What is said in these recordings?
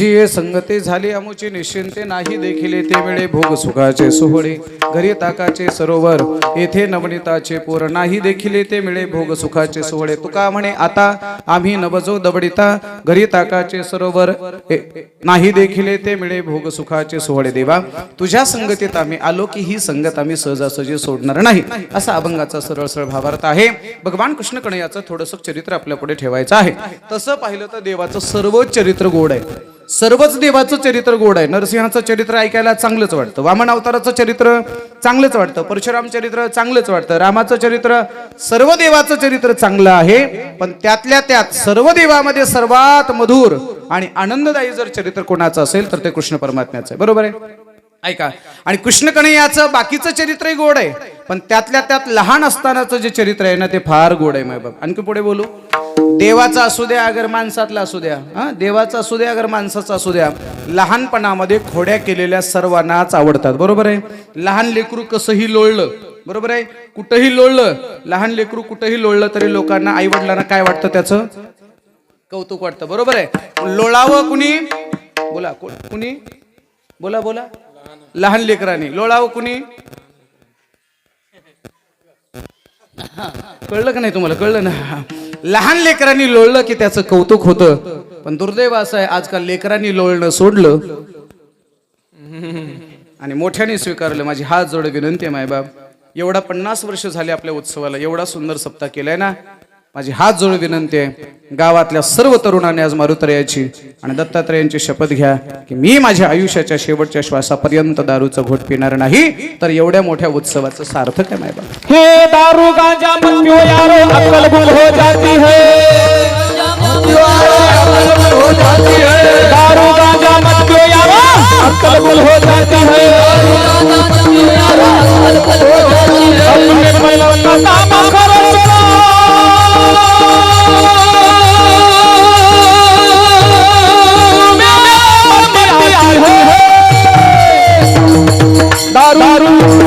तुझी संगती झाली अमुची निश्चिंते नाही देखिले ते वेळे भोग सुखाचे सोहळे घरी ताकाचे सरोवर येथे नवनीताचे पोर नाही देखिले ते मिळे भोग सुखाचे सोहळे तुका म्हणे आता आम्ही नवजो दबडिता घरी ताकाचे सरोवर नाही देखिले ते मिळे भोग सुखाचे सोहळे देवा तुझ्या संगतीत आम्ही आलो की ही संगत आम्ही सहजासहजी सोडणार नाही असा अभंगाचा सरळ सरळ भावार्थ आहे। भगवान कृष्ण कन्हैयाचं थोडंसं चरित्र आपल्या पुढे ठेवायचं आहे। तसं पाहिलं तर देवाचं सर्वच चरित्र गोड आहे, सर्वच देवाचं चरित्र गोड आहे। नरसिंहाचं चरित्र ऐकायला चांगलंच वाटतं, वामन अवताराचं चरित्र चांगलंच वाटतं, परशुराम चरित्र चांगलंच वाटतं, रामाचं चरित्र, सर्व देवाचं चरित्र चांगलं आहे। पण त्यातल्या त्यात सर्व देवामध्ये सर्वात मधुर आणि आनंददायी जर चरित्र कोणाचं असेल तर ते कृष्ण परमात्म्याचं आहे, बरोबर आहे ऐका। आणि कृष्ण कन्हैयाचं बाकीचं चरित्रही गोड आहे, पण त्यातल्या त्यात लहान असतानाचं जे चरित्र आहे ना ते फार गोड आहे मायबाप। आणखी पुढे बोलू, देवाचा असू द्या अगर माणसातला असू द्या, देवाचा असू द्या अगर माणसाचा असू द्या, लहानपणामध्ये खोड्या केलेल्या सर्वांनाच आवडतात, बरोबर आहे। लहान लेकरू कसंही लोळलं, बरोबर आहे, कुठंही लोळलं, लहान लेकरू कुठंही लोळलं तरी लोकांना आई वडिलांना काय वाटतं, त्याचं कौतुक वाटतं, बरोबर आहे। लोळावं कुणी, बोला कुणी, बोला बोला, लहान लेकरांनी लोळावं कुणी, कळलं का नाही तुम्हाला, कळलं ना, लहान लेकरांनी लोळलं की त्याचं कौतुक होतं। पण दुर्दैव असं आहे आजकाल लेकरांनी लोळणं सोडलं आणि मोठ्याने स्वीकारलं। माझी हात जोड विनंती आहे मायबाप, एवढा 50 वर्ष झाले आपल्या उत्सवाला, एवढा सुंदर सप्ताह केलाय ना, माझी हात जोड विनंती आहे गावातल्या सर्व तरुणांनी आज मारुतरेयाची आणि दत्तात्रेयांची शपथ घ्या की मी माझ्या आयुष्याच्या शेवटच्या श्वासापर्यंत दारूचं घोट पिणार नाही, तर एवढ्या मोठ्या उत्सवाचं सार्थक आहे मायबाप। हे दारू गांजा मत पियो यारो, अक्ल गुल हो जाती है, दारू गांजा मत पियो यारो, अक्ल गुल हो जाती है, अपने पलव का दाम करो दारू गांजा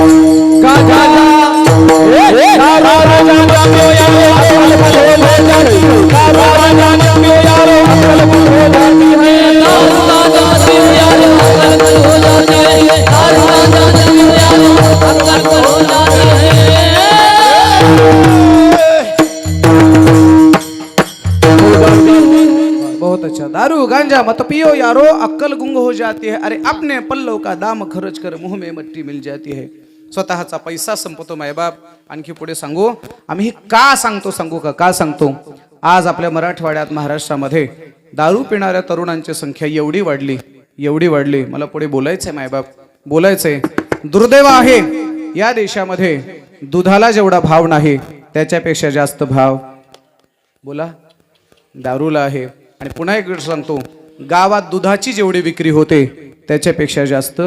बहुत अच्छा, दारू गांजा मत पियो यारो अक्कल गुंग हो जाती है, अरे अपने पल्लव का दाम खर्च कर मुंह में मट्टी मिल जाती है। स्वतःचा पैसा संपतो मायबाप। आणखी पुढे सांगू, आम्ही का सांगतो का सांगतो, आज आपल्या मराठवाड्यात महाराष्ट्रामध्ये दारू पिणाऱ्या तरुणांची संख्या एवढी वाढली, मला पुढे बोलायचंय मायबाप, बोलायचंय। दुर्दैव आहे या देशामध्ये दुधाला जेवढा भाव नाही त्याच्यापेक्षा जास्त भाव बोला दारूला आहे। आणि पुन्हा एक गोष्ट सांगतो, गावात दुधाची जेवढी विक्री होते त्याच्यापेक्षा जास्त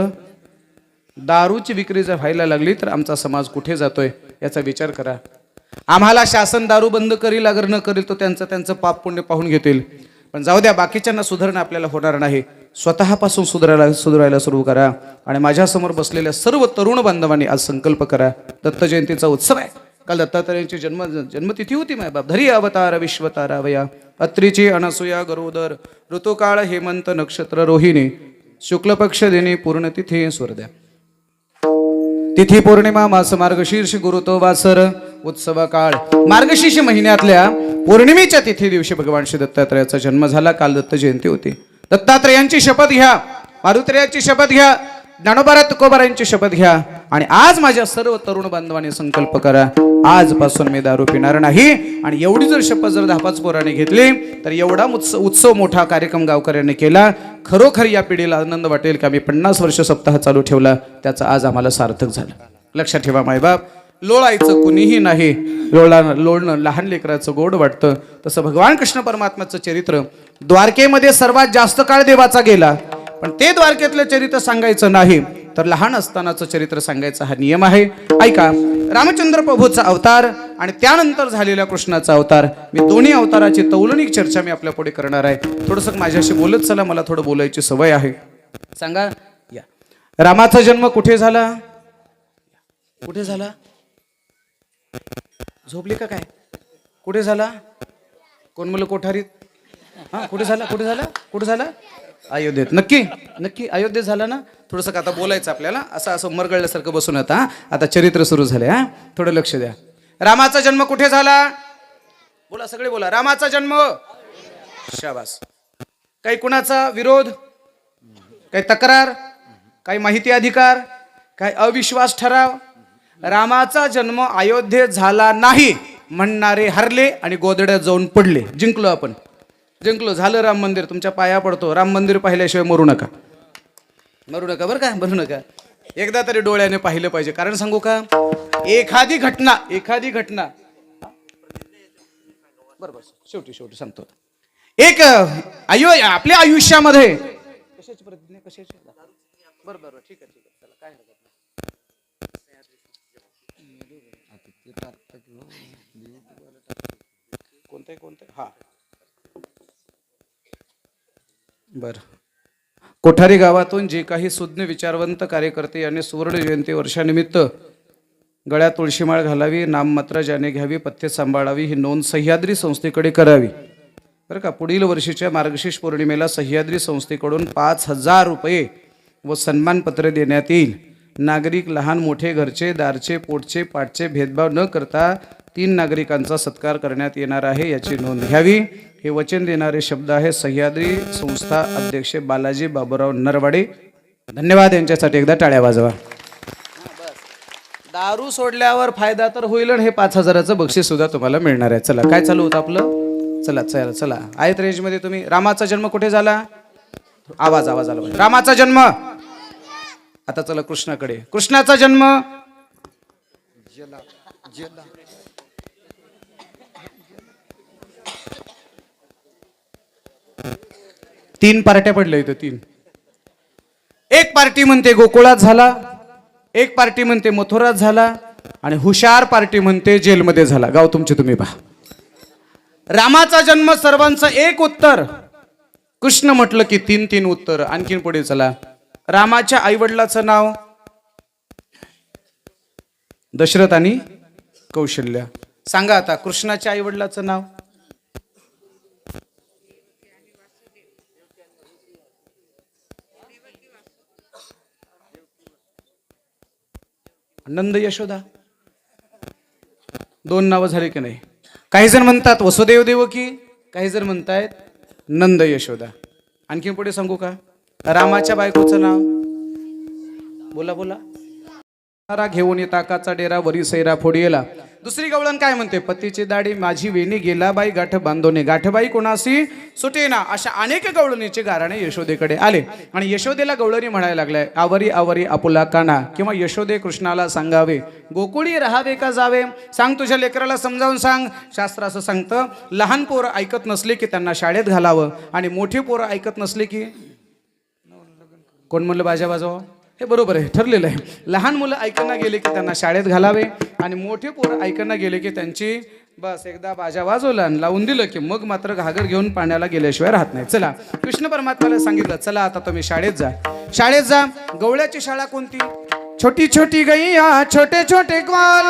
दारूची विक्री जर व्हायला लागली तर आमचा समाज कुठे जातोय याचा विचार करा। आम्हाला शासन दारू बंद करील अगर न करील तो त्यांचं पाप पुण्य पाहून घेतील, पण जाऊ द्या, बाकीच्यांना सुधारणं आपल्याला होणार नाही, स्वतःपासून सुधारायला सुरू करा। आणि माझ्या समोर बसलेल्या सर्व तरुण बांधवांनी आज संकल्प करा, दत्त जयंतीचा उत्सव आहे, काल दत्तात्रेयांची जन्मतिथी होती मायबाप। धरी अवतार विश्वतारावया, अत्रीची अनसूया गरोदर, ऋतुकाळ हेमंत नक्षत्र रोहिणी, शुक्ल पक्ष दिनी पूर्णतिथी स्वर्द्या, तिथी पौर्णिमा मास मार्गशीर्ष गुरुतो वासर उत्सव काळ। मार्गशीर्ष महिन्यातल्या पौर्णिमेच्या तिथी दिवशी भगवान श्री दत्तात्रेयाचा जन्म झाला, काल दत्त जयंती होती। दत्तात्रेयांची शपथ घ्या, मारुतरेयाची शपथ घ्या, ज्ञानोबा तुकोबारायांची शपथ घ्या आणि आज माझ्या सर्व तरुण बांधवांनी संकल्प करा, आजपासून मी दारू पिणार नाही। आणि एवढी जर शपथ जर 10-5 पोरांनी घेतली तर एवढा उत्सव मोठा कार्यक्रम गावकऱ्यांनी केला, खरोखर या पिढीला आनंद वाटेल की आम्ही 50 वर्ष सप्ताह चालू ठेवला, त्याचा आज आम्हाला सार्थक झालं। लक्षात ठेवा मायबाप, लोळायचं कुणीही नाही, लोळणं लहान लेकराचं गोड वाटतं। तसं भगवान कृष्ण परमात्म्याचं चरित्र, द्वारकेमध्ये सर्वात जास्त काळ देवाचा गेला, पण ते द्वारकेतलं चरित्र सांगायचं नाही तर लहान असतानाचं चरित्र सांगायचा हा नियम आहे। ऐका, रामचंद्र प्रभूचा अवतार आणि त्यानंतर झालेल्या कृष्णाचा अवतार, मी दोन्ही अवताराची तौलनिक चर्चा मी आपल्या पुढे करणार आहे। थोडंसं माझ्याशी बोलत चला, मला थोडं बोलायची सवय आहे। सांगा या, रामाचा जन्म कुठे झाला, कुठे झाला, झोपली का काय, कुठे झाला, कोण म्हणलं कोठारीत, कुठे झाला, कुठे झाला, कुठे झाला, अयोध्येत. नक्की नक्की अयोध्येत झाला ना. थोडंसं आता बोलायचं आपल्याला, असं असं मरगळल्यासारखं बसून आता चरित्र सुरू झाले. हा, थोडं लक्ष द्या. रामाचा जन्म कुठे झाला? बोला सगळे बोला. रामाचा जन्म. शाबास. काही कुणाचा विरोध, काही तक्रार, काही माहिती अधिकार, काही अविश्वास ठराव? रामाचा जन्म अयोध्येत झाला नाही म्हणणारे हरले आणि गोदड्यात जाऊन पडले. जिंकलो आपण, जिंकलो. झालं राम मंदिर. तुमच्या पाया पडतो, राम मंदिर पाहिल्याशिवाय मरू नका. मरू नका बरं का, मरू नका. एकदा तरी डोळ्याने पाहिलं पाहिजे. कारण सांगू का, एखादी घटना बरोबर शेवटी सांगतो. एक आपल्या आयुष्यामध्ये कशाची प्रतिज्ञा, कशाची? बरोबर ठीक आहे चला, काय हरकत नाही. कोणते हा बर. कोठारी गावातून जे काही सुज्ञ विचारवंत कार्यकर्ते यांनी सुवर्ण जयंती वर्षानिमित्त गळ्यात तुळशीमाळ घालावी, नाममात्र ज्याने घ्यावी, पथ्य सांभाळावी, ही नोंद सह्याद्री संस्थेकडे करावी बरं का. पुढील वर्षीच्या मार्गशीर्ष पौर्णिमेला सह्याद्री संस्थेकडून 5,000 रुपये व सन्मानपत्र देण्यात येईल. नागरिक लहान मोठे, घरचे दारचे, पोटचे पाटचे भेदभाव न करता 3 नागरिकांचा सत्कार करण्यात येणार आहे, याची नोंद घ्यावी. हे वचन देणारे शब्द आहे सह्याद्री संस्था अध्यक्ष बालाजी बाबूराव नरवाडे. धन्यवाद. यांच्यासाठी एकदा टाळ्या वाजवा. दारू सोडल्यावर फायदा तर होईल आणि हे 5,000चं बक्षीस सुद्धा तुम्हाला मिळणार आहे. चला, काय चालू होतं आपलं? चला आयत रेंजमध्ये तुम्ही. रामाचा जन्म कुठे झाला? आवाज आला पाहिजे. रामाचा जन्म. आता चला कृष्णाकडे. कृष्णाचा जन्म. तीन पार्ट्या पडल्या इथं, 3. एक पार्टी म्हणते गोकुळात झाला, एक पार्टी म्हणते मथुरात झाला, आणि हुशार पार्टी म्हणते जेलमध्ये झाला. गाव तुमचे तुम्ही पहा. रामाचा जन्म सर्वांचं एक उत्तर. कृष्ण म्हटलं की 3 उत्तर. आणखीन पुढे चला. रामाच्या आईवडिलाचं नाव दशरथ आणि कौशल्या. सांगा आता कृष्णाच्या आईवडिलाचं नाव. नंद यशोदा. 2 नावं झाली की नाही? काही जण म्हणतात वसुदेव देवकी, काही जण म्हणतायत नंद यशोदा. आणखी पुढे सांगू का? रामाच्या बायकोचं नाव बोला. घेऊन ये ताकाचा डेरा, वरी सैरा फोडियेला. दुसरी गवळण काय म्हणते? पतीची दाढी माझी वेणी, गेला बाई गाठ बांधोने, गाठबाई कोणासी सुटेना. अशा अनेक गवळणीचे गाराणे यशोदेकडे आले आणि यशोदेला गवळणी म्हणायला लागलाय, आवरी आवरी आपुला काना. किंवा यशोदे कृष्णाला सांगावे, गोकुळी राहावे का जावे? सांग तुझ्या लेकराला समजावून सांग. शास्त्र असं सांगतं, लहान पोरं ऐकत नसले की त्यांना शाळेत घालावं, आणि मोठी पोरं ऐकत नसले की कोण म्हणलं बाजा वाजवा? हे बरोबर आहे, ठरलेलं आहे. लहान मुलं ऐकणं गेले की त्यांना शाळेत घालावे, आणि मोठे पोरं ऐकणं गेले की त्यांची बस एकदा बाजा वाजवला आणि लावून दिलं की मग मात्र घागर घेऊन पाण्याला गेल्याशिवाय राहत नाही. चला, कृष्ण परमात्म्याला सांगितलं, चला आता तुम्ही शाळेत जा. गवळ्याची शाळा कोणती? छोटी छोटी गैया छोटे छोटे ग्वाल,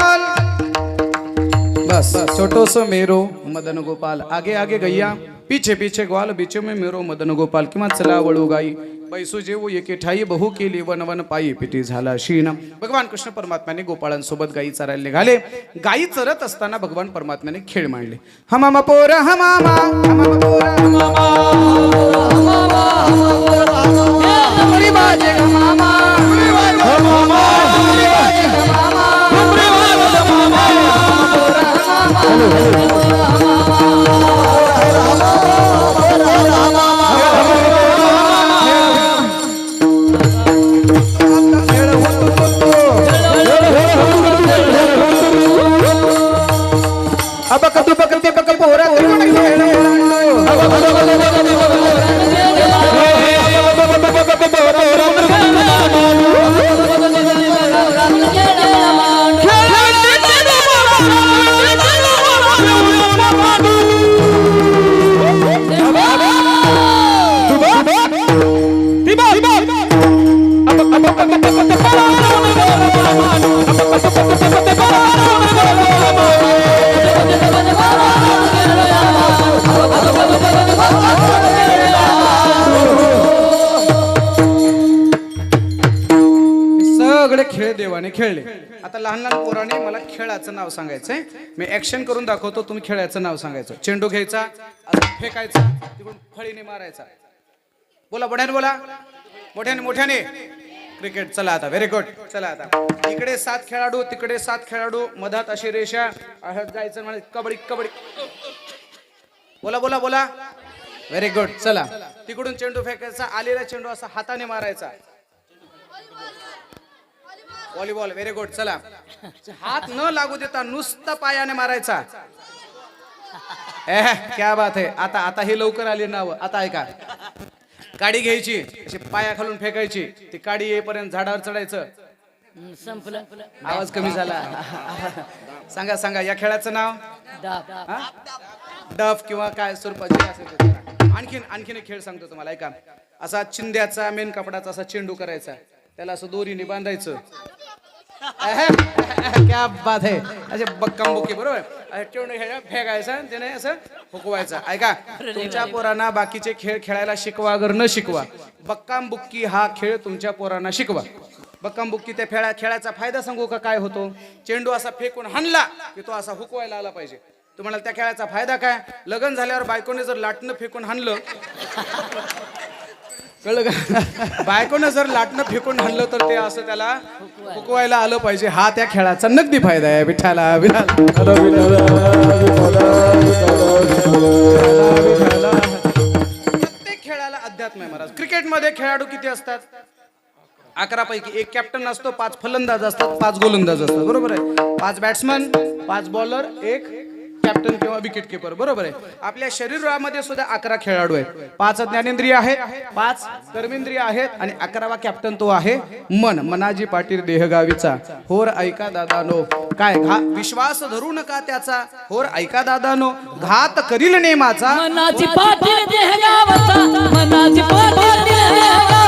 बस छोटो सो मेरो मदन गोपाल. आगे आगे गैया, पीछे पीछे ग्वाल, बीचे में मेरो मदन गोपाल. किंवा चला वळू गाई, बैसू जेवू एके ठाई, बहु केली वन वन पायी, पिटी झाला शीन. भगवान कृष्ण परमात्म्याने गोपाळांसोबत गायी चरायला निघाले. गायी चरत असताना भगवान परमात्म्याने खेळ मांडले. हमामा पोरा हमामा, हमामा पोरा हमामा, हमारी बाजे हमामा, हमामा, हमारी बाजे हमामा, खेळ देवाने खेळले. आता लहान लहान पोराने मला खेळाचं नाव सांगायचंय. मी ऍक्शन करून दाखवतो, तुम्ही खेळाचं नाव सांगायचं. चेंडू घ्यायचा, असं फेकायचा, तिकडून फळीने मारायचा. बोला मोठ्याने, बोला मोठ्याने मोठ्याने. क्रिकेट. चला आता, व्हेरी गुड. चला आता इकडे 7 खेळाडू, तिकडे 7 खेळाडू, मधात अशी रेषा, जायचं म्हणजे कबड्डी कबड्डी. बोला बोला बोला. Very good. चला तिकडून चेंडू फेकायचा, आलेला चेंडू असा हाताने मारायचा. व्हॉलीबॉल. Very good. चला हात न लागू देता नुसता पायाने मारायचा. क्या बात आहे. आता आता हे लवकर आले नाव. आता ऐका, काडी घ्यायची, अशी पाया खालून फेकायची, ती काडी येईपर्यंत झाडावर चढायचं. संपलं. आवाज कमी झाला. सांगा सांगा या खेळाचं नाव. डफ किंवा काय स्वरूपाचे असेल ते. आणखीन एक खेळ सांगतो तुम्हाला, ऐका. असा चिंद्याचा मेन कपडाचा असा चेंडू करायचा, त्याला असं दोरीने बांधायचं. क्या बात आहे. असे बक्कम बुक्की. बरोबर. चेंडू फेकायचा, त्याने असं फुकवायचा. ऐका, तुमच्या पोरांना बाकीचे खेळ खेळायला शिकवा, अगर न शिकवा, बक्काम बुक्की हा खेळ तुमच्या पोरांना शिकवा. बक्काम बुक्की त्या खेळाचा फायदा सांगू का काय होतो. चेंडू असा फेकून हाणला की तो असा हुकवायला आला पाहिजे. तुम्हाला त्या खेळाचा फायदा काय. लग्न झाल्यावर बायकोने जर लाटणं फेकून हाणलं, कळलं का. बायकोने जर लाटणं फेकून हाणलं तर ते असं त्याला हुकवायला आलं पाहिजे. हा त्या खेळाचा नगदी फायदा आहे. विठ्ठला प्रत्येक खेळाला अध्यात्म आहे महाराज. क्रिकेटमध्ये खेळाडू किती असतात. 11 पैकी 1 कॅप्टन असतो, 5 फलंदाज असतात, 5 गोलंदाज असतात. बरोबर आहे. 5 बॅट्समन, 5 बॉलर, 1 कॅप्टन किंवा विकेट किपर. बरोबर आहे. आपल्या शरीरामध्ये सुद्धा 11 खेळाडू आहेत. 5 ज्ञानेंद्रिय आहेत, 5 कर्मेंद्रिय आहेत आणि 11वा कॅप्टन तो आहे मन. मनाजी पाटील देहगावीचा. होर ऐका दादानो. काय विश्वास धरू नका त्याचा. होर ऐका दादानो. घात करील नेमाचा. मनाची पाटील देहगावचा. मनाची पाटील देहगावचा.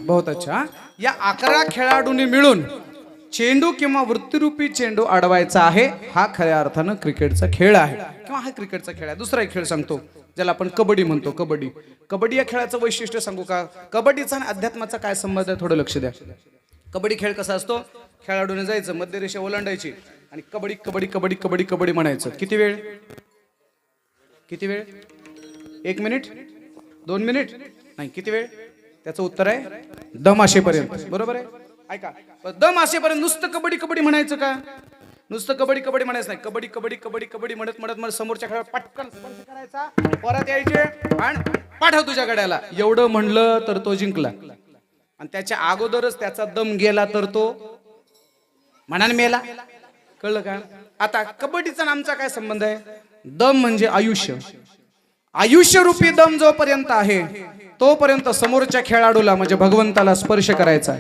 बहुत अच्छा. या 11 खेळाडूंनी मिळून चेंडू किंवा वृत्तिरूपी चेंडू अडवायचा आहे. हा खऱ्या अर्थानं क्रिकेटचा खेळ आहे किंवा हा क्रिकेटचा खेळ आहे. दुसरा एक खेळ सांगतो ज्याला आपण कबड्डी म्हणतो. कबड्डी. कबड्डी या खेळाचं वैशिष्ट्य सांगू का. कबड्डीचा आणि अध्यात्माचा काय संबंध आहे थोडं लक्ष द्या. कबड्डी खेळ कसा असतो. खेळाडूने जायचं, मध्य रेषा ओलांडायची आणि कबड्डी कबड्डी कबड्डी कबड्डी कबड्डी म्हणायचं. किती वेळ. 1 मिनिट, 2 मिनिट नाही. किती वेळ. त्याचं उत्तर आहे दम असेपर्यंत. बरोबर आहे. ऐका, दम असेपर्यंत नुसतं कबड्डी कबड्डी म्हणायचं का. नुसतं कबड्डी कबड्डी म्हणायचं नाही. कबड्डी कबड्डी कबड्डी कबड्डी म्हणत म्हणत म्हणत समोरच्या खेळाला पटकन स्पर्श करायचा, परत यायचे आणि पाठव तुझ्या गड्याला. एवढं म्हणलं तर तो जिंकला. आणि त्याच्या अगोदरच त्याचा दम गेला तर तो म्हणान मेला. कळलं का. आता कबड्डीचा आमचा काय संबंध आहे. दम म्हणजे आयुष्य. आयुष्यरूपी दम जोपर्यंत आहे तोपर्यंत समोरच्या खेळाडूला म्हणजे भगवंताला स्पर्श करायचा,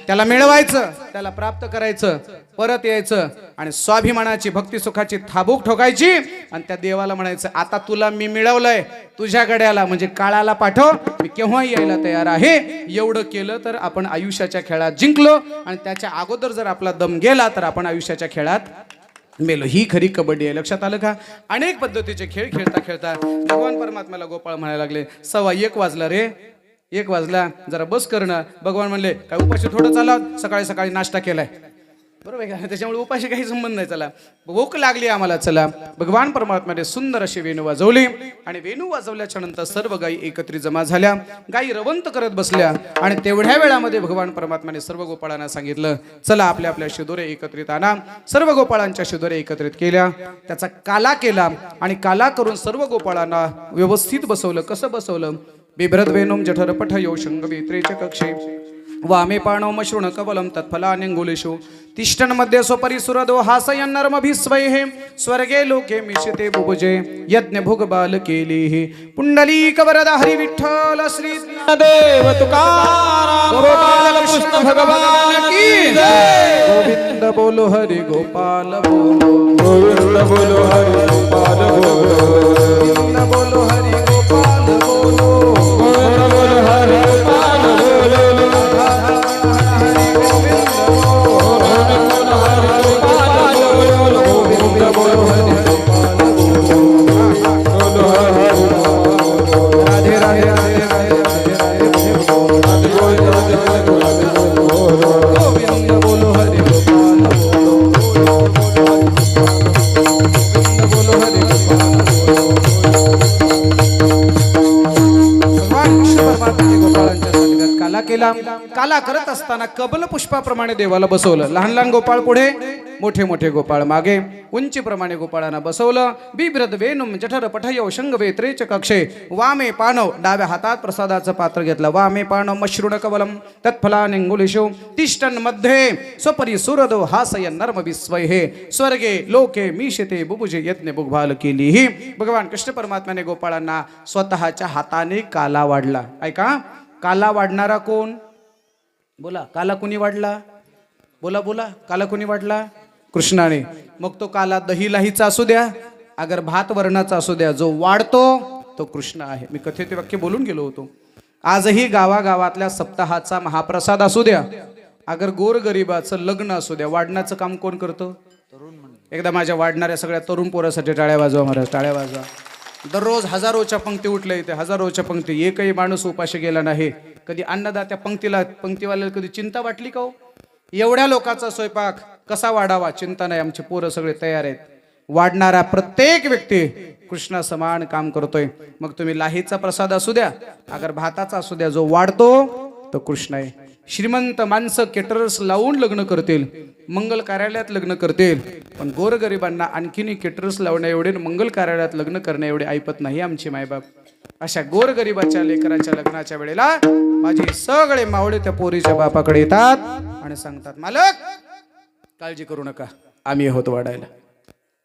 त्याला मिळवायचं, त्याला प्राप्त करायचं, परत यायचं आणि स्वाभिमानाची भक्ती सुखाची थाबूक ठोकायची आणि त्या देवाला म्हणायचं आता तुला मी मिळवलंय, तुझ्या गड्याला म्हणजे काळाला पाठव, मी केव्हाही यायला तयार आहे. एवढं केलं तर आपण आयुष्याच्या खेळात जिंकलो आणि त्याच्या अगोदर जर आपला दम गेला तर आपण आयुष्याच्या खेळात मेलो. ही खरी कबड्डी आहे. लक्षात आलं का. अनेक पद्धतीचे खेळ खेळता खेळता भगवान परमात्म्याला गोपाळ म्हणायला लागले 1:15 वाजला रे. 1 वाजला, जरा बस करणं. भगवान म्हणले काय उपाशी थोडं चालत, सकाळी सकाळी नाश्ता केलाय. बरोबर आहे का? त्याच्यामुळे उपाशी काही संबंध नाही. चला भूक लागली आम्हाला, चला भगवान परमात्म्याने सुंदर अशी वेणू वाजवली आणि वेणू वाजवल्याच्या नंतर सर्व गायी एकत्रित जमा झाल्या. गायी रवंत करत बसल्या आणि तेवढ्या वेळामध्ये भगवान परमात्म्याने सर्व गोपाळांना सांगितलं, चला आपल्या आपल्या शिदोरे एकत्रित आणा. सर्व गोपाळांच्या शिदोरे एकत्रित केल्या, त्याचा काला केला आणि काला करून सर्व गोपाळांना व्यवस्थित बसवलं. कसं बसवलं? बिभ्रद वेणुम जठर पठयो शंगवित्रेच कक्षे वामे पाणो मश्रुण कबलम तत्फलानिंगुलेषु तिष्ठन मध्ये स्वपरी सुरदो हासयन् नरमभिस्वैः स्वर्गे लोके मिशिते बुभुजे यज्ञ भोग बाल केलीहि पुंडलीक वरद हरी विठ्ठल श्री देव तुकाराम गोपाल कृष्ण भगवान की जय. गोविंद बोलो हरि गोपाल बोलो, गोविंद बोलो हरि गोपाल बोलो, गोविंद बोलो हरि गोपाल बोलो, गोविंद बोलो हरि गोपाल बोलो, राधे राधे राधे राधे गोविंद बोलो हरि गोपाल बोलो, बोलो हरि भगवान कृष्ण परमात्म्याने गोपाळांच्या सानिध्यात काला केला. काला करत असताना कबल पुष्पाप्रमाणे देवाला बसवलं. लहान लहान गोपाळ पुढे, मोठे मोठे गोपाळ मागे, उंचीप्रमाणे गोपाळांना बसवलं. बिभ्रद वेणुम जठर पठयो शंगवेत्रेच कक्षे वामे पाणव, डाव्या हातात प्रसादाचं पात्र घेतलं. वामे पाणव मश्रुण कवलम तत्फलानिंगुलेषु तिष्ठन् मध्ये स्वपरी सुरदो हासयन् नरमभिस्वैः स्वर्गे लोके मीशिते बुभुजे यज्ञ भोग केलीहि. भगवान कृष्ण परमात्म्याने गोपाळांना स्वतःच्या हाताने काला वाढला. ऐका, काला वाढणारा कोण? बोला, काला कुणी वाढला? बोला बोला, काला कुणी वाढला? कृष्णाने. मग तो काला दही लाहीचा असू द्या, अगर भात वर्णाचा असू द्या, जो वाढतो तो कृष्ण आहे. मी कथेचे वाक्य बोलून गेलो होतो. आजही गावागावातल्या सप्ताहाचा महाप्रसाद असू द्या, अगर गोरगरिबाचं लग्न असू द्या, वाढण्याचं काम कोण करतं? एकदा माझ्या वाढणाऱ्या सगळ्या तरुण पोरासाठी टाळ्या वाजवा महाराज, टाळ्या वाजवा. दररोज हजारोच्या पंक्ती उठल्या इथे, हजारोच्या पंक्ती. एकही माणूस उपाशी गेला नाही. कधी अन्नदात्या पंक्तीवाल्याला कधी चिंता वाटली का हो? एवढ्या लोकांचा स्वयंपाक कसा वाढावा चिंता नाही. आमचे पोरं सगळे तयार आहेत. वाढणारा प्रत्येक व्यक्ती कृष्णा समान काम करतोय. मग तुम्ही लाहीचा प्रसाद असू द्या, अगर भाताचा असू द्या, जो वाढतो तो कृष्ण आहे. श्रीमंत माणसं केटरर्स लावून लग्न करतील, मंगल कार्यालयात लग्न करतील, पण गोरगरिबांना आणखीन केटरर्स लावण्या एवढे, मंगल कार्यालयात लग्न करण्या एवढे ऐपत नाही आमचे मायबाप. अशा गोरगरिबाच्या लेकराच्या लग्नाच्या वेळेला माझे सगळे मावळे त्या पोरीच्या बापाकडे येतात आणि सांगतात, मालक काळजी करू नका, आम्ही आहोत वाढायला,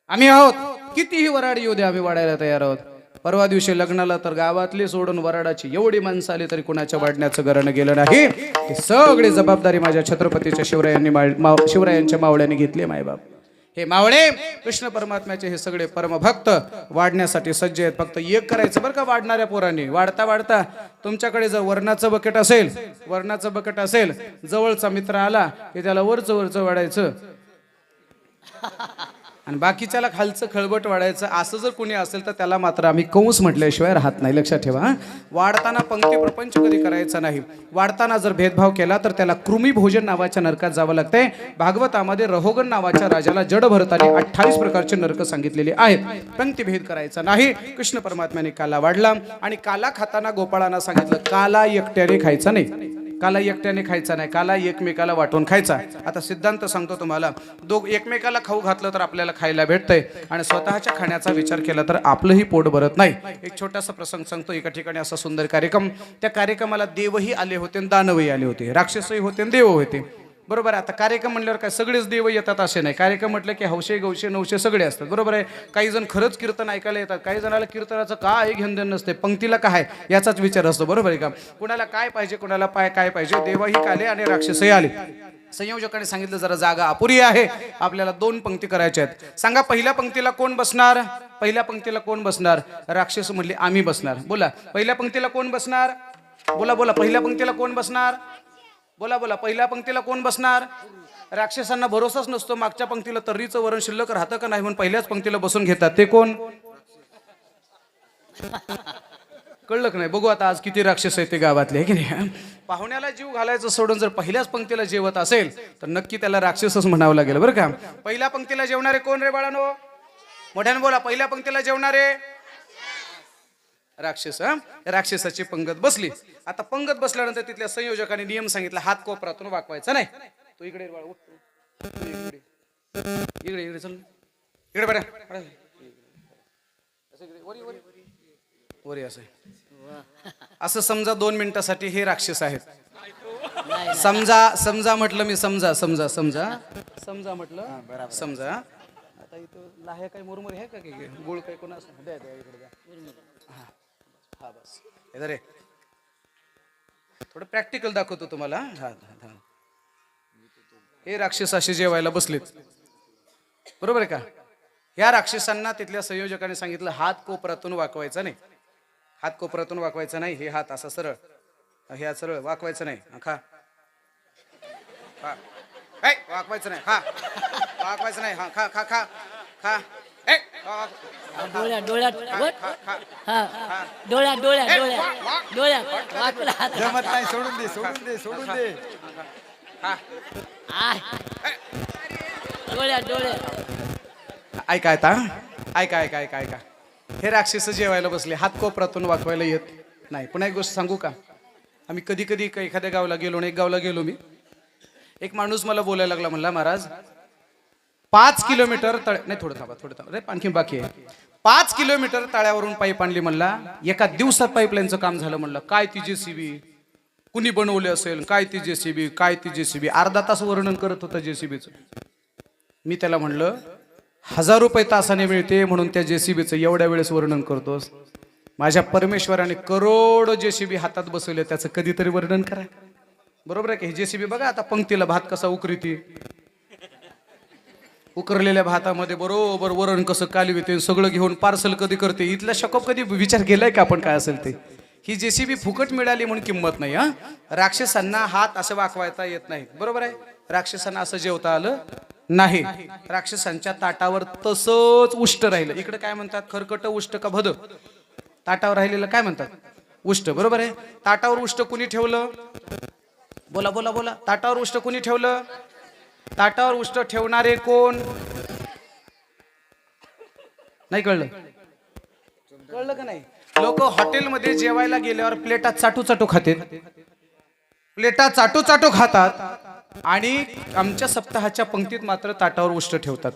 आम्ही आहोत, कितीही वराड येऊ द्या, आम्ही वाढायला तयार आहोत. परवा दिवशी लग्नाला तर गावातली सोडून वराडाची एवढी माणसं आली तरी कुणाच्या वाढण्याचं गरण गेलं नाही. ही सगळी जबाबदारी माझ्या छत्रपतीच्या शिवरायांच्या मावळ्यांनी घेतली. मायबाप, हे मावळे कृष्ण परमात्म्याचे हे सगळे परमभक्त वाढण्यासाठी सज्ज आहेत. फक्त एक करायचं बरं का वाढणाऱ्या पोरांनी, वाढता वाढता तुमच्याकडे जर वर्णाचं बकेट असेल, जवळचा मित्र आला की त्याला वरचं वाढायचं आणि बाकीच्याला खालचं खळबट वाढायचं. असं जर कोणी असेल तर त्याला मात्र आम्ही कंस म्हटल्याशिवाय राहत नाही. लक्षात ठेवा. वाढताना पंक्ती प्रपंच कधी करायचा नाही. वाढताना जर भेदभाव केला तर त्याला कृमी भोजन नावाच्या नरकात जावं लागतंय. भागवतामध्ये रहोगण नावाच्या राजाला जड भरताने 28 प्रकारचे नरक सांगितलेले आहेत. पंक्ती भेद करायचा नाही. कृष्ण परमात्म्याने काला वाढला आणि काला खाताना गोपाळांना सांगितलं, काला एकट्याने खायचा नाही, काला एकट्याने खायचा नाही, काला एकमेकाला वाटून खायचा. आता सिद्धांत सांगतो तुम्हाला, एकमेकाला खाऊ घातलं तर आपल्याला खायला भेटतंय आणि स्वतःच्या खाण्याचा विचार केला तर आपलंही पोट भरत नाही. एक छोटासा प्रसंग सांगतो. एका ठिकाणी असा सुंदर कार्यक्रम, त्या कार्यक्रमाला देवही आले होते आणि दानवही आले होते, राक्षसही होते आणि देव होते. बरोबर. आता कार्यक्रम म्हणल्यावर काय सगळेच देव येतात असे नाही. कार्यक्रम म्हटलं की हौशे गौशे नवशे सगळे असतात. बरोबर आहे. काही जण खरंच कीर्तन ऐकायला येतात, काही जणाला कीर्तनाचं काय घेणं देणं नसते, पंक्तीला काय याचाच विचार असतो. बरोबर आहे का. कुणाला काय पाहिजे, कुणाला काय पाहिजे. देवही आले आणि राक्षसही आले. संयोजकाने सांगितलं जरा जागा अपुरी आहे, आपल्याला 2 पंक्ती करायच्या आहेत. सांगा पहिल्या पंक्तीला कोण बसणार? पहिल्या पंक्तीला कोण बसणार? राक्षस म्हणले आम्ही बसणार. बोला, पहिल्या पंक्तीला कोण बसणार? बोला बोला, पहिल्या पंक्तीला कोण बसणार? बोला बोला, पहिल्या पंक्तीला कोण बसणार? राक्षसांना भरोसाच नसतो, मागच्या पंक्तीला तर्रीचं वरण शिल्लक राहतं का नाही म्हणून पहिल्याच पंक्तीला बसून घेतात. ते कोण? कळलं का नाही? बघू आता आज किती राक्षस आहेत ते गावातले, आहे की नाही? पाहुण्याला जीव घालायचं सोडून जर पहिल्याच पंक्तीला जेवत असेल तर नक्की त्याला राक्षसच म्हणावं लागेल बरं का. पहिल्या पंक्तीला जेवणारे कोण रे बाळांनो? मोठ्याने बोला. पहिल्या पंक्तीला जेवणारे राक्षस. राक्षसाची पंगत बसली. आता पंगत बसल्यानंतर तिथल्या संयोजकाने नियम सांगितला, हात कोपरातून वाकवायचा नाही. तो इकडे बाळा, उठ. तू इकडे इकडे इकडे चल इकडे बरं वरी असं असं समजा 2 मिनिटासाठी हे राक्षस आहेत. समजा म्हटलं मी, समजा म्हटलं समजा. आता इथं लाह्या काय मुरमुर आहे का गुळ काय कोणा असं द्या इकडे द्या. हा बस रे, थोडं प्रॅक्टिकल दाखवतो तुम्हाला. हे राक्षस असे जेवायला बसलेत, बरोबर आहे का? या राक्षसांना तिथल्या संयोजकाने सांगितलं, हात कोपरातून वाकवायचा नाही. हात कोपरातून वाकवायचा नाही. हे हात असा सरळ, हे सरळ वाकवायचं नाही. खा वाकवायचं नाही. वाकवायचं नाही. खा खा खा खा. डोळ्यात वाकला हात. जमत नाही, सोडून दे. डोळ्यात ऐका ऐका. हे राक्षस जेवायला बसले, हात कोपरातून वाकवायला येत नाही. पुन्हा एक गोष्ट सांगू का? आम्ही कधी कधी एखाद्या गावाला गेलो आणि एक गावाला गेलो मी, एक माणूस मला बोलायला लागला, म्हणला महाराज 5 किलोमीटर नाही, थोडं थांबा रे, आणखी बाकी आहे. 5 किलोमीटर तळ्यावरून पाईप आणली म्हणला, एका दिवसात पाईपलाईनचं काम झालं. म्हणलं काय ती जेसीबी कुणी बनवले असेल, काय ती जेसीबी. अर्धा तास वर्णन करत होता जेसीबीचं. मी त्याला म्हणलं 1000 रुपये तासाने मिळते म्हणून त्या जेसीबीचं एवढ्या वेळेस वर्णन करतोस? माझ्या परमेश्वराने करोडो जेसीबी हातात बसवले, त्याचं कधीतरी वर्णन करा. बरोबर आहे की? हे जेसीबी बघा आता पंक्तीला भात कसा उकरीती, उकरलेल्या भातामध्ये बरोबर वरण कसं कालविते, सगळं घेऊन पार्सल कधी करते. इथला शकप कधी विचार केलाय का आपण काय असेल ते? ही जेसीबी फुकट मिळाली म्हणून किंमत नाही. राक्षसांना हात असं वाकवायता येत नाही, बरोबर आहे? राक्षसांना असं जेवता आलं नाही. राक्षसांच्या ताटावर तसंच उष्ट राहिलं. इकडे काय म्हणतात, खरकट उष्ट का भद? ताटावर राहिलेलं काय म्हणतात? उष्ट, बरोबर आहे? ताटावर उष्ट कुणी ठेवलं? बोला. ताटावर उष्ट कुणी ठेवलं? ताटावर उष्ट ठेवणारे कोण? नाही कळलं का नाही? लोक हॉटेलमध्ये जेवायला गेल्यावर प्लेटा चाटू खातात आणि आमच्या सप्ताहाच्या पंक्तीत मात्र ताटावर उष्ट ठेवतात.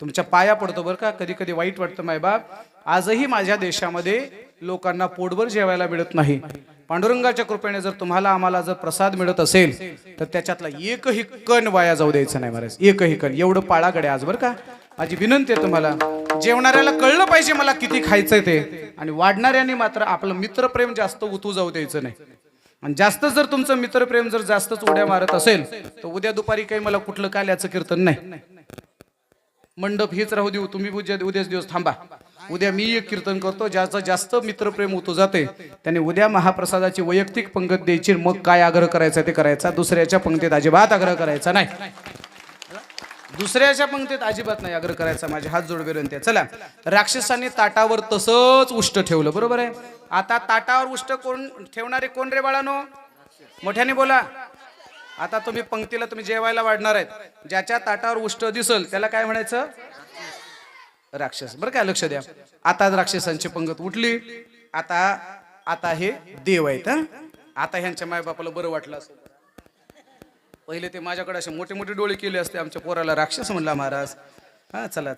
तुमच्या पाया पडतो बरं का. कधी कधी वाईट वाटतं मायबाप, आजही माझ्या देशामध्ये लोकांना पोटभर जेवायला मिळत नाही. पांडुरंगाच्या कृपेने जर तुम्हाला आम्हाला जर प्रसाद मिळत असेल तर त्याच्यातला एकही कण वाया जाऊ द्यायचं नाही महाराज. एकही कण. एवढं पाळाकडे आज बरं का. माझी विनंती आहे तुम्हाला, जेवणाऱ्याला कळलं पाहिजे मला किती खायचंय ते, आणि वाढणाऱ्यांनी मात्र आपलं मित्रप्रेम जास्त उतू जाऊ द्यायचं नाही. आणि जास्त जर तुमचं मित्रप्रेम जर जास्तच उड्या मारत असेल तर उद्या दुपारी काही मला कुठलं काल्याचं कीर्तन नाही, मंडप हीच राहू देऊ. तुम्ही उद्याच दिवस थांबा. उद्या मी एक कीर्तन करतो, ज्याचं जास्त मित्रप्रेम उतू जाते त्याने उद्या महाप्रसादाची वैयक्तिक पंगत द्यायची. मग काय आग्रह करायचा ते करायचा, दुसऱ्याच्या पंक्तीत अजिबात आग्रह करायचा नाही. दुसऱ्याच्या पंक्तीत अजिबात नाही आग्रह करायचा. माझे हात जोड विनंती आहे. चला, राक्षसांनी ताटावर तसंच उष्ट ठेवलं, बरोबर आहे? आता ताटावर उष्ट कोण ठेवणारे कोण रे बाळानो? मोठ्याने बोला. आता तुम्ही पंक्तीला तुम्ही जेवायला वाढणार आहेत, ज्याच्या ताटावर उष्ट दिसल त्याला काय म्हणायचं? राक्षस, बरं काय? लक्ष द्या. आता राक्षसांची पंगत उठली. आता हे देव आहेत. आता ह्यांच्या मायबापाला बरं वाटलं असं. पहिले ते माझ्याकडे असे मोठे मोठे डोळे केले असते, आमच्या पोराला राक्षस म्हणला महाराज. चला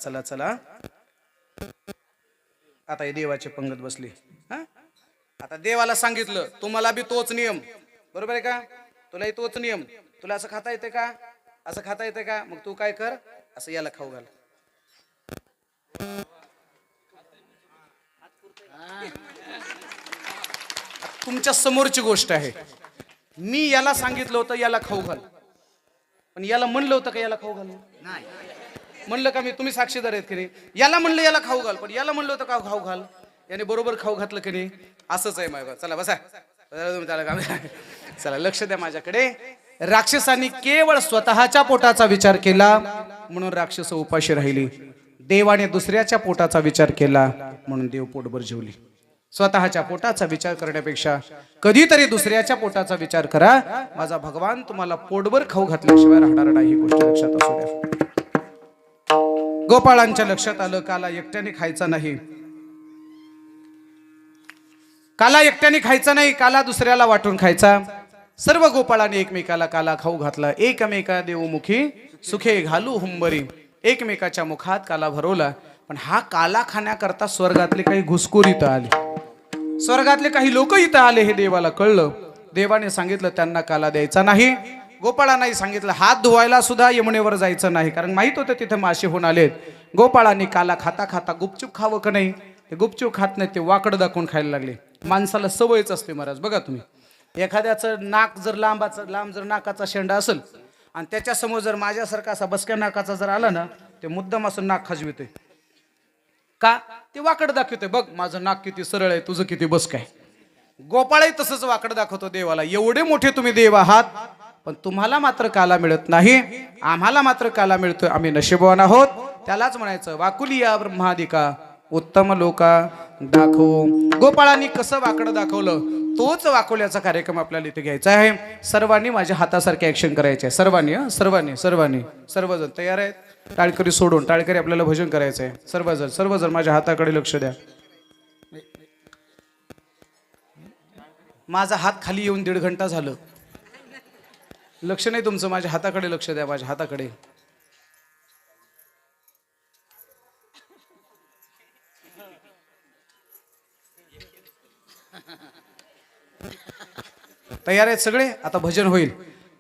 आता हे देवाची पंगत बसली. आता देवाला सांगितलं तुम्हाला बी तोच नियम, बरोबर आहे का? तुलाही तोच नियम. तुला असं खाता येते का? असं खाता येते का? मग तू काय कर, असं याला खाऊ घाल. तुमच्या समोरची गोष्ट आहे. मी याला सांगितलं होतं याला खाऊ घाल, पण याला म्हणलं होतं का याला खाऊ घाल? नाही म्हणलं का मी? तुम्ही साक्षीदार आहेत की नाही? याला म्हणलं याला खाऊ घाल, पण याला म्हणलं होतं का खाऊ घाल? याने बरोबर खाऊ घातलं की नाही? असंच आहे माय. चला बसा. चला लक्ष द्या माझ्याकडे. राक्षसांनी केवळ स्वतःच्या पोटाचा विचार केला म्हणून राक्षस उपाशी राहिली. देवाने दुसऱ्याच्या पोटाचा विचार केला म्हणून देव पोटभर जेवली. स्वतःच्या पोटाचा विचार करण्यापेक्षा कधीतरी दुसऱ्याच्या पोटाचा विचार करा. माझा भगवान तुम्हाला पोटभर खाऊ घातल्याशिवाय राहणार नाही, ही गोष्ट लक्षात असू द्या. गोपाळांच्या लक्षात आलं काला एकट्याने खायचा नाही, काला एकट्याने खायचा नाही, काला दुसऱ्याला वाटून खायचा. सर्व गोपाळांनी एकमेकाला काला खाऊ घातला. एकमेका देवमुखी सुखे घालू हुंबरी, एकमेकाच्या मुखात काला भरवला. पण हा काला खाण्याकरता स्वर्गातले काही घुसखोर इथं आले, स्वर्गातले काही लोक इथं आले. हे देवाला कळलं. देवाने सांगितलं त्यांना काला द्यायचा नाही. गोपाळांनाही सांगितलं हात धुवायला सुद्धा यमुनेवर जायचं नाही, कारण माहित होतं तिथे मासे होऊन आलेत. गोपाळांनी काला खाता खाता गुपचूप खावं का नाही, ते गुपचूप खात नाही, ते वाकड दाखवून खायला लागले. माणसाला सवयच असते महाराज. बघा तुम्ही, एखाद्याचं नाक जर लांब जर नाकाचा शेंडा असेल आणि त्याच्या समोर जर माझ्यासारखा असा बसक्या नाकाचा जर आला ना, ते मुद्दाम असं नाक खाजविते का, ते वाकड दाखवते. बघ माझं नाक किती सरळ आहे, तुझं किती बसकाय. गोपाळही तसंच वाकड दाखवतो देवाला. एवढे मोठे तुम्ही देव आहात, पण तुम्हाला मात्र काला मिळत नाही, आम्हाला मात्र काला मिळतोय. आम्ही नशीबवान आहोत. त्यालाच म्हणायचं वाकुलिया ब्रह्मादिका उत्तम लोका दाखव. गोपाळांनी कसं वाकडं दाखवलं, तोच वाकवल्याचा कार्यक्रम आपल्याला इथे घ्यायचा आहे. सर्वांनी माझ्या हातासारखे ऍक्शन करायचे आहे. सर्वांनी सर्वांनी सर्वजण तयार आहेत. टाळकरी सोडून, टाळकरी आपल्याला भजन करायचं आहे. सर्वजण माझ्या हाताकडे लक्ष द्या. माझा हात खाली येऊन 1.5 घंटा झालं. लक्ष नाही तुमचं, माझ्या हाताकडे लक्ष द्या. माझ्या हाताकडे तयार आहेत सगळे. आता भजन होईल.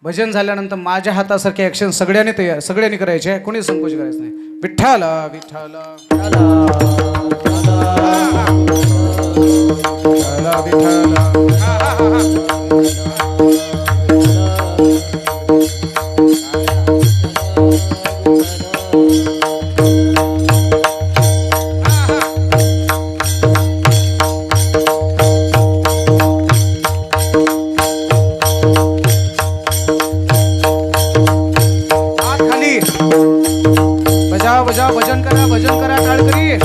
भजन झाल्यानंतर माझ्या हातासारखे ऍक्शन सगळ्यांनी करायचे आहे. कोणी संकोच करायचं नाही. विठ्ठल विठ्ठल बजा भजन करा टाळकरी.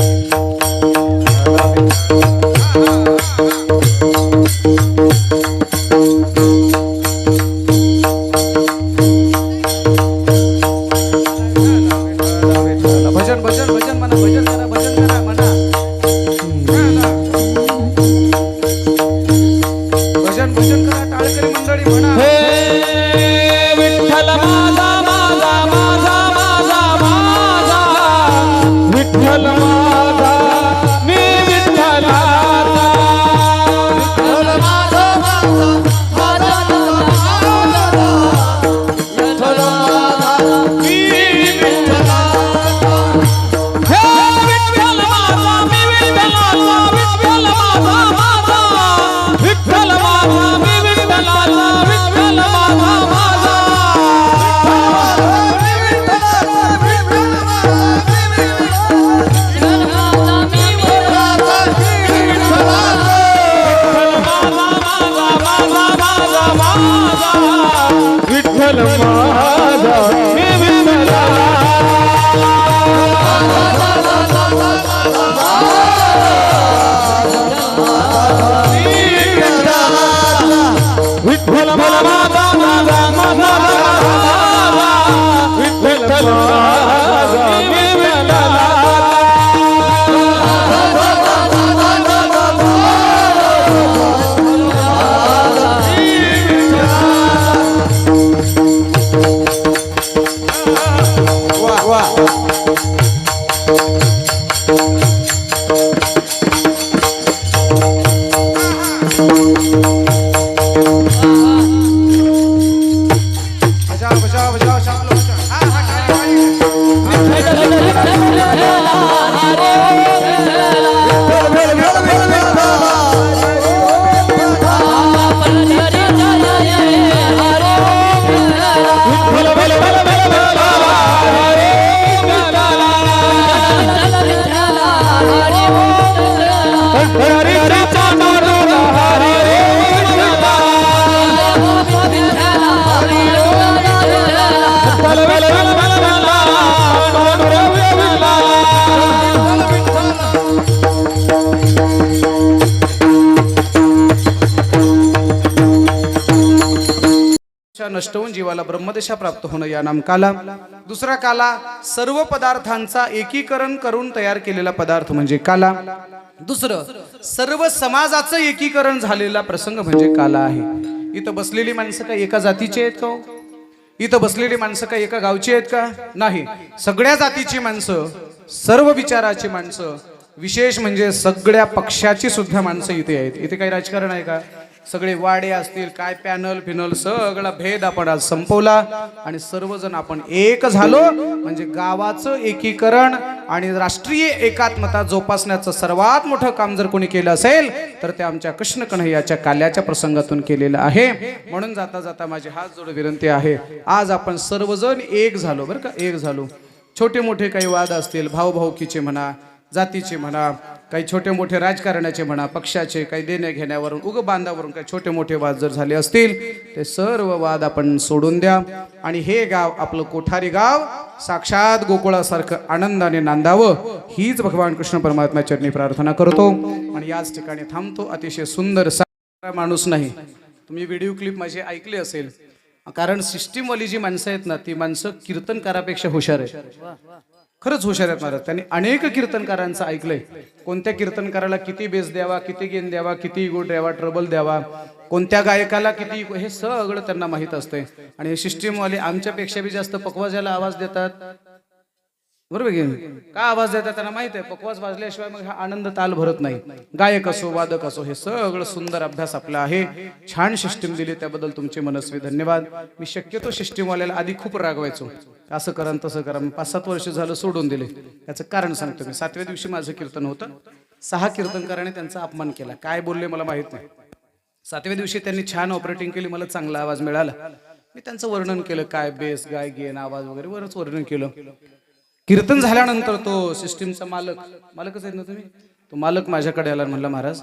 भजन म्हणा, भजन करा म्हणा. भजन करा टाळकरी मंडळी म्हणा. विठ्ठल माझा माझा माझा माझा माझा, विठ्ठल माझा मी विठ्ठलाचा, विठ्ठल माझा माझा माझा माझा, विठ्ठल माझा मी विठ्ठलाचा, हे विठ्ठल माझा मी विठ्ठलाचा, विठ्ठल माझा माझा, विठ्ठल माझा मी विठ्ठलाचा, विठ्ठल माझा माझा. विठ्ठल माझा मी विठ्ठल माझा माझा माझा माझा, विठ्ठल माझा मी बजाव, शाम लोग. हा, टाळी, टाळी. दशा नष्ट होऊन जीवाला ब्रह्मदशा प्राप्त होणं या नाम काला. दुसरा काला सर्व पदार्थांचा एकीकरण करून तयार केलेला पदार्थ म्हणजे काला. दुसरं सर्व समाजाचं एकीकरण झालेला प्रसंग म्हणजे काला आहे. इथं बसलेली माणसं काय एका जातीची आहेत का हो? इथं बसलेली माणसं काय एका गावची आहेत का? नाही. सगळ्या जातीची माणसं, सर्व विचाराची माणसं, विशेष म्हणजे सगळ्या पक्षाची सुद्धा माणसं इथे आहेत. इथे काही राजकारण आहे का? सगळे वाडे असतील काय पॅनल फिनल सगळा भेद आपण आज संपवला आणि सर्वजण आपण एक झालो म्हणजे गावाचं एकीकरण आणि राष्ट्रीय एकात्मता जोपासण्याचं सर्वात मोठं काम जर कोणी केलं असेल तर ते आमच्या कृष्ण कन्हैयाच्या काल्याच्या प्रसंगातून केलेलं आहे. म्हणून जाता जाता माझी हात जोड विनंती आहे, आज आपण सर्वजण एक झालो बरं का, एक झालो. छोटे मोठे काही वाद असतील, भाऊभाऊकीचे म्हणा, जातीचे म्हणा, काही छोटे मोठे राजकारणाचे म्हणा, पक्षाचे काही देण्या घेण्यावरून उग बांधावरून काही छोटे मोठे वाद जर झाले असतील ते सर्व वाद आपण सोडून द्या आणि हे गाव आपलं कोठारी गाव साक्षात गोकुळासारखं आनंदाने नांदावं हीच भगवान कृष्ण परमात्मा चरणी प्रार्थना करतो आणि याच ठिकाणी थांबतो. अतिशय सुंदर माणूस नाही, तुम्ही व्हिडिओ क्लिप माझी ऐकली असेल, कारण सिस्टीमवाली जी माणसं आहेत ना ती माणसं कीर्तनकारापेक्षा हुशार आहेत. खरंच हुशार आहेत महाराज. त्यांनी अनेक कीर्तनकारांचं ऐकलंय, कोणत्या कीर्तनकाराला किती बेस द्यावा, किती गेन द्यावा, किती गुड द्यावा, ट्रबल द्यावा, कोणत्या गायकाला किती, हे सगळं त्यांना माहीत असते. आणि हे सिस्टीमवाले आमच्यापेक्षा बी जास्त पकवाजाला आवाज देतात, बरोबर की का आवाज देतात त्यांना माहित आहे. पकवाज वाजल्याशिवाय मग हा आनंद ताल भरत नाही. गायक असो वादक असो हे सगळं सुंदर अभ्यास आपला आहे. छान सिस्टीम दिली त्याबद्दल तुमचे मनस्वी धन्यवाद. मी शक्यतो सिस्टीमवाल्याला आधी खूप रागवायचो, असं करा तसं करा. 5-7 वर्ष झालं सोडून दिले. त्याचं कारण सांगतो मी. 7व्या दिवशी माझं कीर्तन होतं, 6 कीर्तनकाराने त्यांचा अपमान केला. काय बोलले मला माहित नाही. 7व्या दिवशी त्यांनी छान ऑपरेटिंग केली, मला चांगला आवाज मिळाला. मी त्यांचं वर्णन केलं, काय बेस गाय गेन आवाज वगैरे बरंच वर्णन केलं. कीर्तन झाल्यानंतर तो सिस्टीमचा मालकच आहेत ना तुम्ही, तो मालक माझ्याकडे आला. म्हणला महाराज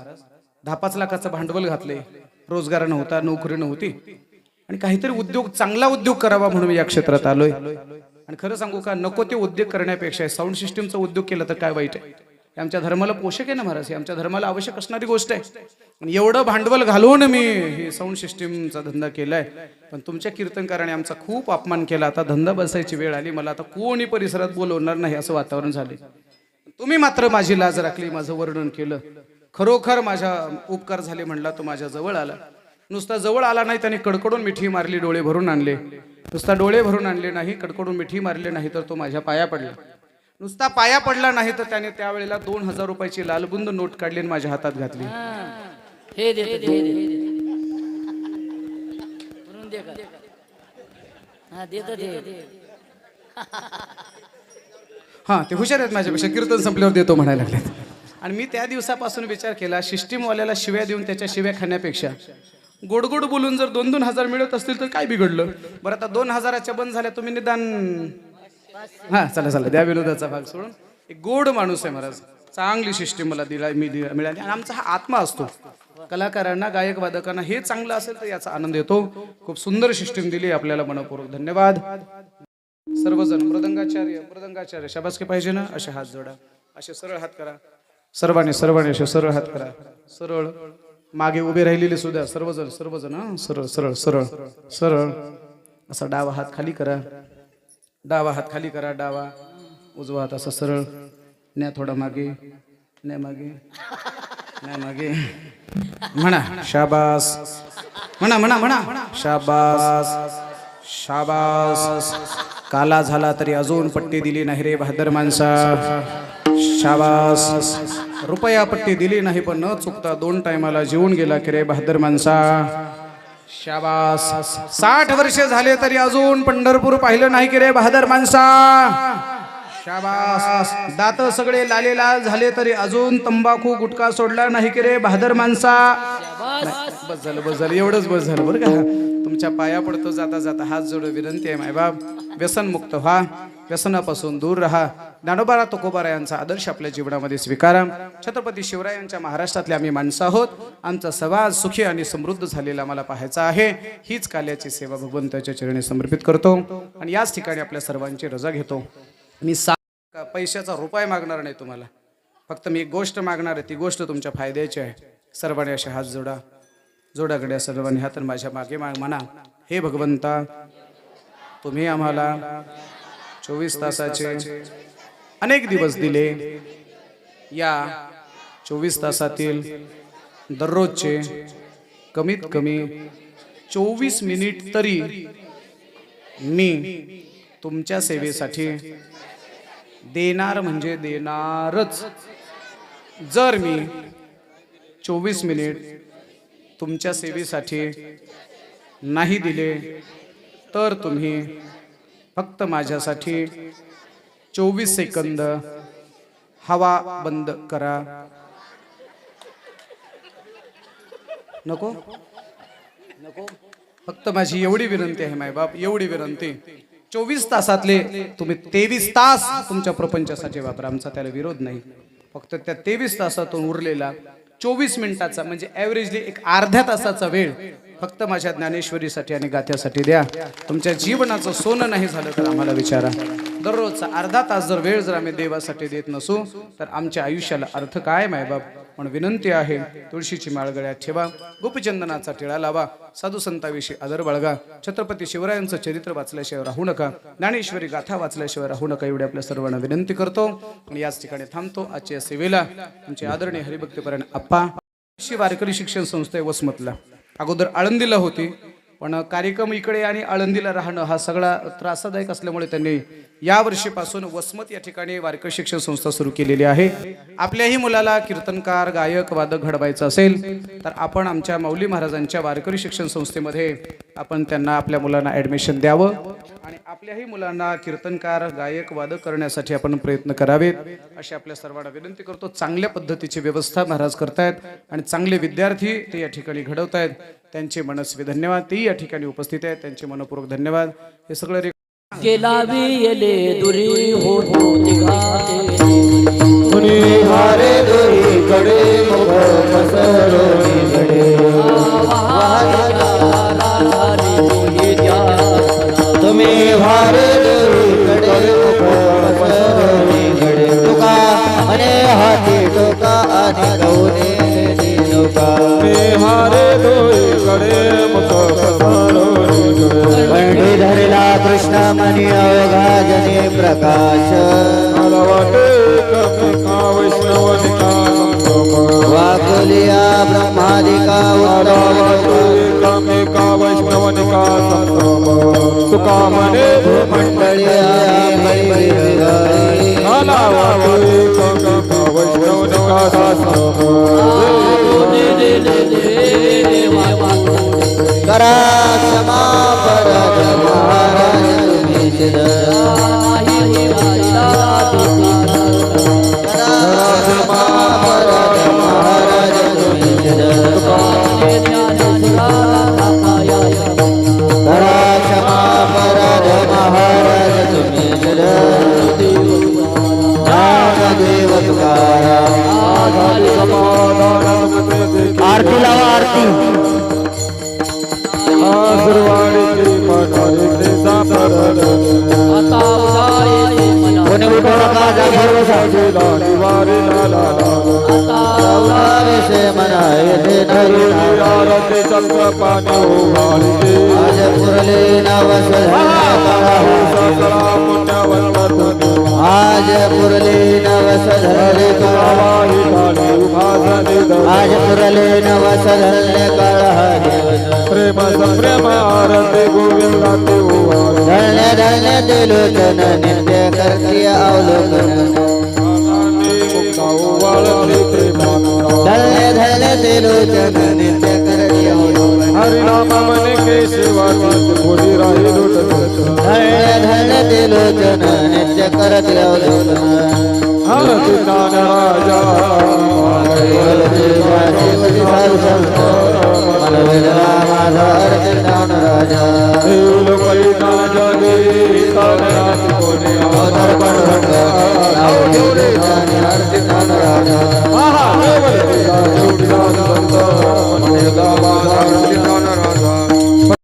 10-5 लाखाचं भांडवल घातले, रोजगार नव्हता, नोकरी नव्हती आणि काहीतरी उद्योग, चांगला उद्योग करावा म्हणून मी या क्षेत्रात आलोय. आणि खरं सांगू का, नको ते उद्योग करण्यापेक्षा साऊंड सिस्टीमचा उद्योग केला तर काय वाईट आहे. हे आमच्या धर्माला पोषक आहे ना महाराज, हे आमच्या धर्माला आवश्यक असणारी गोष्ट आहे. आणि एवढं भांडवल घालून मी हे साऊंड सिस्टीमचा धंदा केलाय, पण तुमच्या कीर्तनकाराने आमचा खूप अपमान केला. आता धंदा बसायची वेळ आली, मला आता कोणी परिसरात बोलवणार नाही असं वातावरण झाले. तुम्ही मात्र माझी लाज राखली, माझं वर्णन केलं. खरोखर माझ्या उपकार झाले म्हणला. तो माझ्या जवळ आला. नुसता जवळ आला नाही, त्याने कडकडून मिठी मारली, डोळे भरून आणले. नुसता डोळे भरून आणले नाही, कडकडून मिठी मारले नाही, तर तो माझ्या पाया पडला. नुसता पाया पडला नाही तर त्याने त्यावेळेला 2000 रुपयाची लालबुंद नोट काढली आणि माझ्या हातात घातली. हे दे दे दे म्हणून दे का? हा देत दे. हा ते हुशार आहेत माझ्यापेक्षा, कीर्तन संपल्यावर देतो म्हणायला लागले. आणि मी त्या दिवसापासून विचार केला, सिस्टीमवाल्याला शिव्या देऊन त्याच्या शिव्या खाण्यापेक्षा गोड गोड बोलून जर 2-2 हजार मिळत असतील तर काय बिघडलं. बरं आता 2000च्या बंद झाल्या, तुम्ही निदान हा चला द्या विनोदाचा भाग सोडून. एक गोड माणूस आहे महाराज, चांगली सिस्टीम मला मिळाली. आणि आमचा हा आत्मा असतो, कलाकारांना गायक वादकांना हे चांगलं असेल तर याचा आनंद येतो. खूप सुंदर सिस्टीम दिली आपल्याला, मनपूर्वक धन्यवाद. सर्वजण मृदंगाचार्य शाबासकी पाहिजे ना, असे हात जोडा, असे सरळ हात करा. सर्वांनी असे सरळ हात करा. सरळ मागे उभे राहिलेले सुद्धा सर्वजण हा सरळ सरळ सरळ सरळ. असा डावा हात खाली करा, डावा हात खाली करा, डावा उजवा हात असा सरळ न्या, थोडा मागे न्या, मागे न्या, मागे म्हणा शाबास, म्हणा शाबास शाबास. काला झाला तरी अजून पट्टी दिली नाही रे बहादर माणसा, शाबास. रुपया पट्टी दिली नाही पण न चुकता 2 टायमाला जेवून गेला की रे बहादर माणसा, शाबास. 60 वर्ष झाले तरी अजून पंढरपूर पाहिलं नाही की रे बहादर माणसा, शाबास. दात सगळे लाले लाल झाले तरी अजून तंबाखू गुटखा सोडला नाही की रे बहादर माणसा. बस झालं एवढंच बस झालं बरं का. तुमच्या पाया पडतो जाता जाता, हात जोड विनंती आहे मायबाप, व्यसनमुक्त व्हा, व्यसनापासून दूर राहा. ज्ञानोबा तुकोबा यांचा आदर्श आपल्या जीवनामध्ये स्वीकारा. छत्रपती शिवरायांच्या महाराष्ट्रातले आम्ही माणसं आहोत. आमचा समाज सुखी आणि समृद्ध झालेला मला पाहायचा आहे. हीच काल्याची सेवा भगवंताच्या चरणी समर्पित करतो आणि याच ठिकाणी आपल्या सर्वांची रजा घेतो. मी पैशाचा रुपया मागणार नाही तुम्हाला, फक्त मी एक गोष्ट मागणार आहे, ती गोष्ट तुमच्या फायद्याची आहे. सर्वांनी असे हात जोडा, जोडाकडे सर्वांनी हात माझ्या मागे म्हणा, हे भगवंता, तुम्ही आम्हाला 24 तासाचे अनेक दिवस दिले. या 24 तासातील दररोजचे कमीत कमी 24 मिनिट तरी मी तुमच्या सेवेसाठी देणार म्हणजे देणारच. जर मी 24 मिनिट तुमच्या सेवेसाठी नाही दिले तर तुम्ही फक्त माझ्यासाठी 24 सेकंद हवा बंद करा. नको नको, फक्त माझी एवढी विनंती आहे मायबाप, एवढी विनंती. 24 तासातले तुम्ही 23 तास तुमच्या प्रपंचासाठी वापरा, आमचा त्याला विरोध नाही. फक्त त्या 23 तासातून उरलेला 24 मिनिटाचा म्हणजे ॲव्हरेजली एक अर्ध्या तासाचा वेळ फक्त माझ्या ज्ञानेश्वरीसाठी आणि गाथ्यासाठी द्या. तुमच्या जीवनाचं सोनं नाही झालं तर आम्हाला विचारा. दररोजचा अर्धा तास जर वेळ जर आम्ही देवासाठी देत नसू तर आमच्या आयुष्याला अर्थ काय मायबाप. पण विनंती आहे, तुळशीची माळ गळ्यात ठेवा, गोपीचंदनाचा टिळा लावा, साधू संताविषयी आदर बाळगा, छत्रपती शिवरायांचं चरित्र वाचल्याशिवाय राहू नका, ज्ञानेश्वरी गाथा वाचल्याशिवाय राहू नका, एवढी आपल्या सर्वांना विनंती करतो आणि याच ठिकाणी थांबतो. आजच्या सेवेला आमचे आदरणीय हरिभक्तीपरायण आप्पा वारकरी शिक्षण संस्था वसमतला, अगोदर आळंदीला होती, पण कार्यक्रम इकडे आणि आळंदीला राहणं हा सगळा त्रासदायक असल्यामुळे त्यांनी यावर्षीपासून वसमत या ठिकाणी वारकरी शिक्षण संस्था सुरू केलेली आहे. आपल्याही मुलाला कीर्तनकार, गायक, वादक घडवायचं असेल तर आपण आमच्या माऊली महाराजांच्या वारकरी शिक्षण संस्थेमध्ये आपण त्यांना, आपल्या मुलांना ॲडमिशन द्यावं आणि आपल्याही मुलांना कीर्तनकार, गायक, वादक करण्यासाठी आपण प्रयत्न करावेत अशी आपल्या सर्वांना विनंती करतो. चांगल्या पद्धतीची व्यवस्था महाराज करतायत आणि चांगले विद्यार्थी ते या ठिकाणी घडवतायत. त्यांचे मनस्वी धन्यवाद. ते या ठिकाणी उपस्थित आहेत, त्यांचे मनपूर्वक धन्यवाद. हे सगळं केला येले दुरी होतो तिघाते मुनी हारे दोरी कडे मुख पसरोनी गडे तुम्ही हारे दोरी कडे मुख पसरोनी गडे तुका अने हाती टोका आणि गौरे नौका हारे दोरी कडे मुख पसरोनी गडे पंडित धरला कृष्ण मनी अवघा जने प्रकाश वाकुलिया ब्रह्मादिका वैष्णवनिका तुका मने मंडळिया करा क्षमा परद महाराज तुम्ही आरती लावा आरती कोणी उठो नका जागेवर बसा आज पुरले नवस आज पुरले नवस धरले आज पुरले नवस धरले प्रेम प्रेम आरती गोविंदा धरणे धरणे तिलोचन नित्य करती अवलोकन धरणे धरणे तिलोचन नित्य करती अवलोकन हरिनाम मन के सेवा बोली राही धरणे धरणे तिलोचन नित्य करती अवलोकन हरति ज्ञान राजा राजा